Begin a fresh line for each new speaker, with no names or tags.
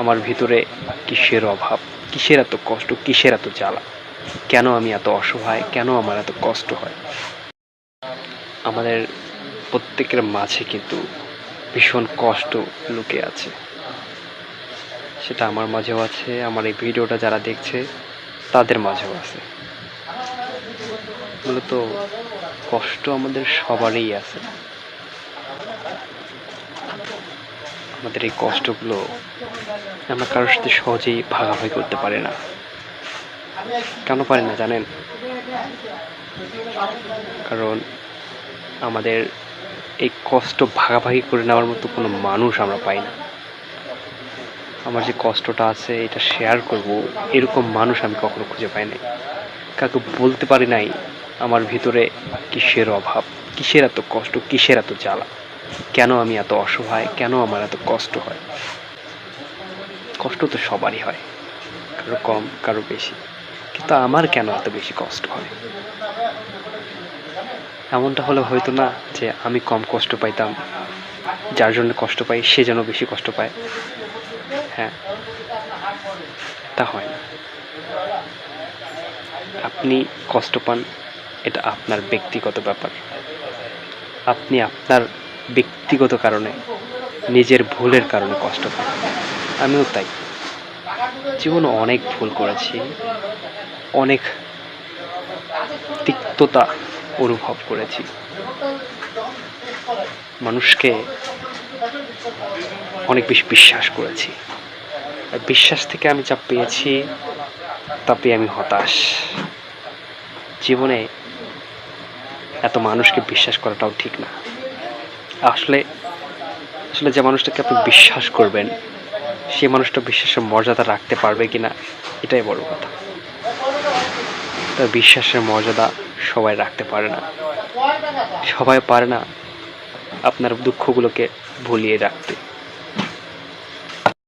আমার ভিতরে কিসের অভাব, কিসের এত কষ্ট, কিসের এত জ্বালা, কেন আমি এত অসহায়, কেন আমার এত কষ্ট হয়। আমাদের প্রত্যেকের মাঝে কিন্তু ভীষণ কষ্ট লুকিয়ে আছে। সেটা আমার মাঝেও আছে, আমার এই ভিডিওটা যারা দেখছে তাদের মাঝেও আছে। মূলত কষ্ট আমাদের সবারই আছে। আমাদের এই কষ্টগুলো আমরা কারোর সাথে সহজেই ভাগাভাগি করতে পারি না। কেন পারি না জানেন? কারণ আমাদের এই কষ্ট ভাগাভাগি করে নেওয়ার মতো কোনো মানুষ আমরা পাই না। আমার যে কষ্টটা আছে এটা শেয়ার করব, এরকম মানুষ আমি কখনো খুঁজে পাই নাই। কাউকে বলতে পারি নাই আমার ভিতরে কিসের অভাব, কিসের এত কষ্ট, কিসের এত জ্বালা, কেন আমি এত অসহায়, কেন আমার এত কষ্ট হয়। কষ্ট তো সবারই হয়, কারো কম কারো বেশি, কিন্তু আমার কেন এত বেশি কষ্ট হয়? এমনটা হলে হয়তো না যে আমি কম কষ্ট পাইতাম, যার জন্য কষ্ট পাই সে যেন বেশি কষ্ট পায়। হ্যাঁ, তা হয় না। আপনি কষ্ট পান, এটা আপনার ব্যক্তিগত ব্যাপার। আপনি আপনার ব্যক্তিগত কারণে, নিজের ভুলের কারণে কষ্ট পান। আমিও তাই। জীবনে অনেক ভুল করেছি, অনেক তিক্ততা অনুভব করেছি। মানুষকে অনেক বেশি বিশ্বাস করেছি। আর বিশ্বাস থেকে আমি যা পেয়েছি তা পেয়ে আমি হতাশ। জীবনে এত মানুষকে বিশ্বাস করাটাও ঠিক না। আসলে যে মানুষটাকে আপনি বিশ্বাস করবেন সে মানুষটা বিশ্বাসের মর্যাদা রাখতে পারবে কিনা এটাই বড় কথা। তার বিশ্বাসের মর্যাদা সবাই রাখতে পারে না। সবাই পারে না আপনার দুঃখগুলোকে ভুলিয়ে রাখতে।